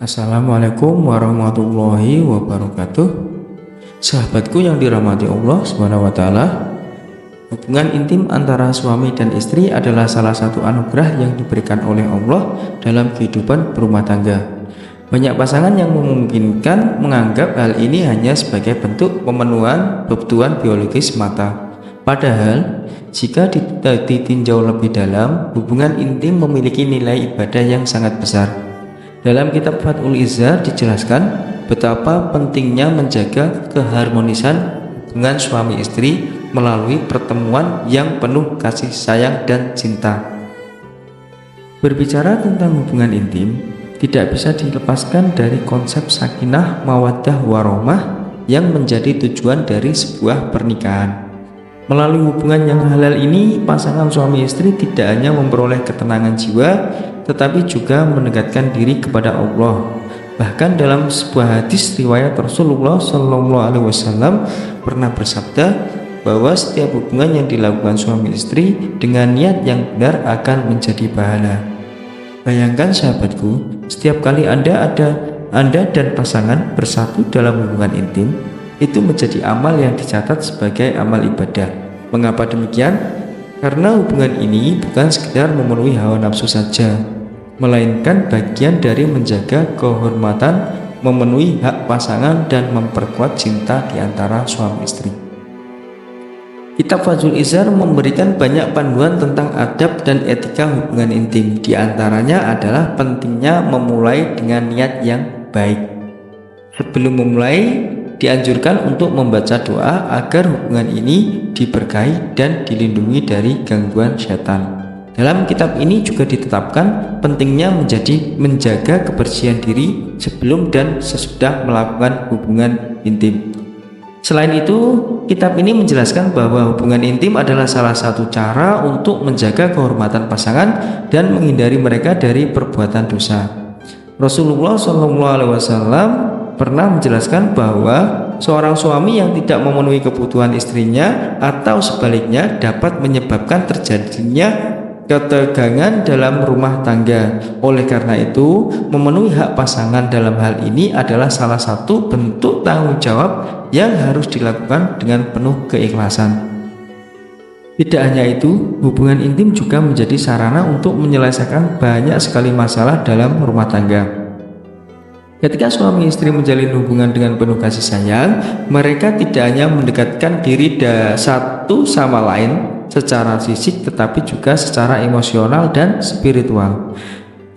Assalamualaikum warahmatullahi wabarakatuh. Sahabatku yang dirahmati Allah Subhanahu wa taala, hubungan intim antara suami dan istri adalah salah satu anugerah yang diberikan oleh Allah dalam kehidupan berumah tangga. Banyak pasangan yang memungkinkan menganggap hal ini hanya sebagai bentuk pemenuhan kebutuhan biologis semata. Padahal, jika ditinjau lebih dalam, hubungan intim memiliki nilai ibadah yang sangat besar. Dalam kitab Fathul Izzar dijelaskan betapa pentingnya menjaga keharmonisan hubungan suami istri melalui pertemuan yang penuh kasih sayang dan cinta. Berbicara tentang hubungan intim, tidak bisa dilepaskan dari konsep sakinah mawaddah warahmah yang menjadi tujuan dari sebuah pernikahan. Melalui hubungan yang halal ini, pasangan suami istri tidak hanya memperoleh ketenangan jiwa, tetapi juga mendekatkan diri kepada Allah. Bahkan dalam sebuah hadis riwayat Rasulullah SAW pernah bersabda bahwa setiap hubungan yang dilakukan suami istri dengan niat yang benar akan menjadi pahala. Bayangkan sahabatku, setiap kali Anda dan pasangan bersatu dalam hubungan intim, itu menjadi amal yang dicatat sebagai amal ibadah. Mengapa demikian? Karena hubungan ini bukan sekedar memenuhi hawa nafsu saja, melainkan bagian dari menjaga kehormatan, memenuhi hak pasangan, dan memperkuat cinta di antara suami istri. Kitab Fathul Izzar memberikan banyak panduan tentang adab dan etika hubungan intim. Di antaranya adalah pentingnya memulai dengan niat yang baik. Sebelum memulai, dianjurkan untuk membaca doa agar hubungan ini diberkahi dan dilindungi dari gangguan setan. Dalam kitab ini juga ditetapkan pentingnya menjaga kebersihan diri sebelum dan sesudah melakukan hubungan intim. Selain itu, kitab ini menjelaskan bahwa hubungan intim adalah salah satu cara untuk menjaga kehormatan pasangan dan menghindari mereka dari perbuatan dosa. Rasulullah SAW pernah menjelaskan bahwa seorang suami yang tidak memenuhi kebutuhan istrinya atau sebaliknya dapat menyebabkan terjadinya ketegangan dalam rumah tangga. Oleh karena itu, memenuhi hak pasangan dalam hal ini adalah salah satu bentuk tanggung jawab yang harus dilakukan dengan penuh keikhlasan. Tidak hanya itu, hubungan intim juga menjadi sarana untuk menyelesaikan banyak sekali masalah dalam rumah tangga. Ketika suami istri menjalin hubungan dengan penuh kasih sayang, mereka tidak hanya mendekatkan diri satu sama lain secara fisik, tetapi juga secara emosional dan spiritual.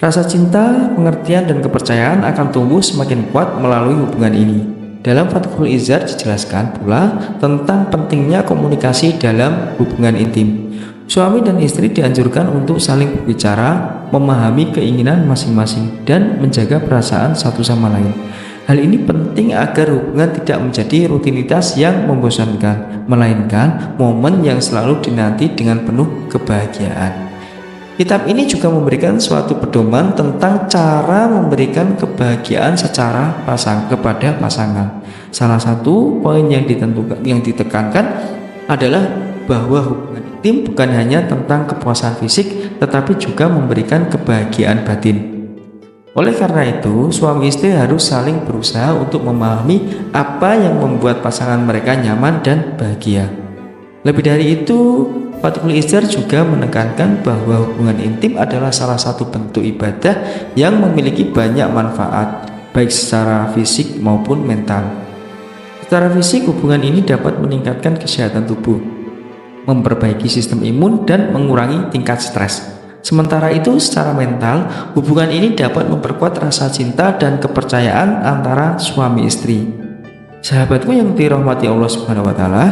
Rasa cinta, pengertian, dan kepercayaan akan tumbuh semakin kuat melalui hubungan ini. Dalam Fathul Izzar dijelaskan pula tentang pentingnya komunikasi dalam hubungan intim. Suami dan istri dianjurkan untuk saling berbicara, memahami keinginan masing-masing, dan menjaga perasaan satu sama lain. Hal ini penting agar hubungan tidak menjadi rutinitas yang membosankan, melainkan momen yang selalu dinanti dengan penuh kebahagiaan. Kitab ini juga memberikan suatu pedoman tentang cara memberikan kebahagiaan secara kepada pasangan. Salah satu poin yang ditekankan adalah bahwa hubungan intim bukan hanya tentang kepuasan fisik, tetapi juga memberikan kebahagiaan batin. Oleh karena itu, suami istri harus saling berusaha untuk memahami apa yang membuat pasangan mereka nyaman dan bahagia. Lebih dari itu, Fathul Izzar juga menekankan bahwa hubungan intim adalah salah satu bentuk ibadah yang memiliki banyak manfaat, baik secara fisik maupun mental. Secara fisik, hubungan ini dapat meningkatkan kesehatan tubuh, memperbaiki sistem imun, dan mengurangi tingkat stres. Sementara itu, secara mental, hubungan ini dapat memperkuat rasa cinta dan kepercayaan antara suami istri. Sahabatku yang dirahmati Allah Subhanahu wa taala,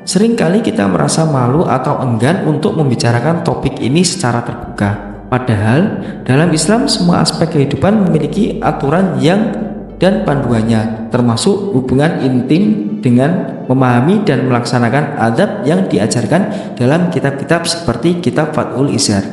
seringkali kita merasa malu atau enggan untuk membicarakan topik ini secara terbuka. Padahal, dalam Islam semua aspek kehidupan memiliki aturan dan panduannya, termasuk hubungan intim dengan memahami dan melaksanakan adab yang diajarkan dalam kitab-kitab seperti kitab Fathul Izzar.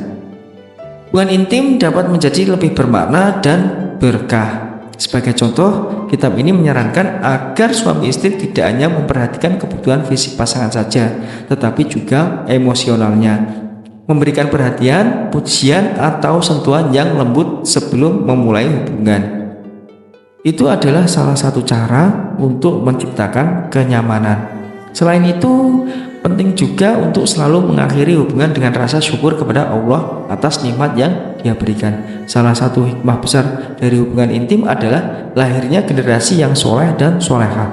Hubungan intim dapat menjadi lebih bermakna dan berkah. Sebagai contoh, kitab ini menyarankan agar suami istri tidak hanya memperhatikan kebutuhan fisik pasangan saja, tetapi juga emosionalnya. Memberikan perhatian, pujian, atau sentuhan yang lembut sebelum memulai hubungan. Itu adalah salah satu cara untuk menciptakan kenyamanan. Selain itu, penting juga untuk selalu mengakhiri hubungan dengan rasa syukur kepada Allah atas nikmat yang Dia berikan. Salah satu hikmah besar dari hubungan intim adalah lahirnya generasi yang soleh dan soleha.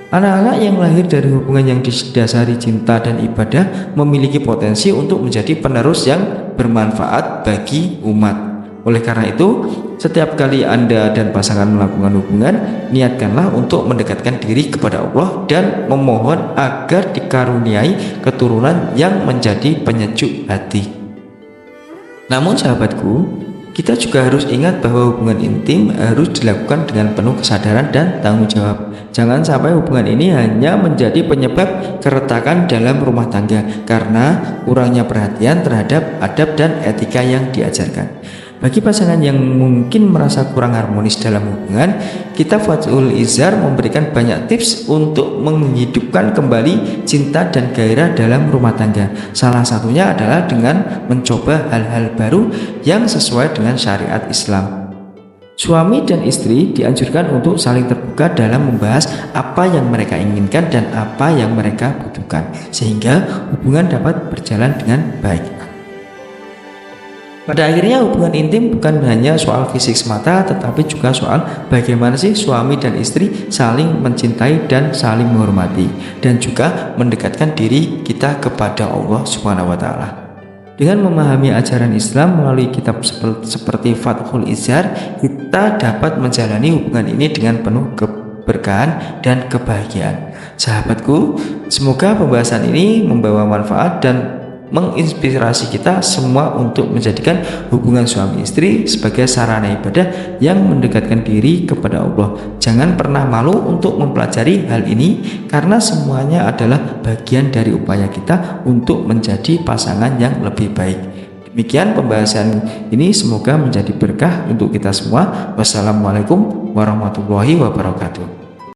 Anak-anak yang lahir dari hubungan yang didasari cinta dan ibadah memiliki potensi untuk menjadi penerus yang bermanfaat bagi umat. Oleh karena itu, setiap kali Anda dan pasangan melakukan hubungan, niatkanlah untuk mendekatkan diri kepada Allah dan memohon agar dikaruniai keturunan yang menjadi penyejuk hati. Namun sahabatku, kita juga harus ingat bahwa hubungan intim harus dilakukan dengan penuh kesadaran dan tanggung jawab. Jangan sampai hubungan ini hanya menjadi penyebab keretakan dalam rumah tangga karena kurangnya perhatian terhadap adab dan etika yang diajarkan. Bagi pasangan yang mungkin merasa kurang harmonis dalam hubungan, kitab Fathul Izar memberikan banyak tips untuk menghidupkan kembali cinta dan gairah dalam rumah tangga. Salah satunya adalah dengan mencoba hal-hal baru yang sesuai dengan syariat Islam. Suami dan istri dianjurkan untuk saling terbuka dalam membahas apa yang mereka inginkan dan apa yang mereka butuhkan, sehingga hubungan dapat berjalan dengan baik. Pada akhirnya hubungan intim bukan hanya soal fisik semata, tetapi juga soal bagaimana sih suami dan istri saling mencintai dan saling menghormati, dan juga mendekatkan diri kita kepada Allah Subhanahu wa Ta'ala. Dengan memahami ajaran Islam melalui kitab seperti Fathul Izar, kita dapat menjalani hubungan ini dengan penuh keberkahan dan kebahagiaan. Sahabatku, semoga pembahasan ini membawa manfaat dan menginspirasi kita semua untuk menjadikan hubungan suami istri sebagai sarana ibadah yang mendekatkan diri kepada Allah. Jangan pernah malu untuk mempelajari hal ini karena semuanya adalah bagian dari upaya kita untuk menjadi pasangan yang lebih baik. Demikian pembahasan ini, semoga menjadi berkah untuk kita semua. Wassalamualaikum warahmatullahi wabarakatuh.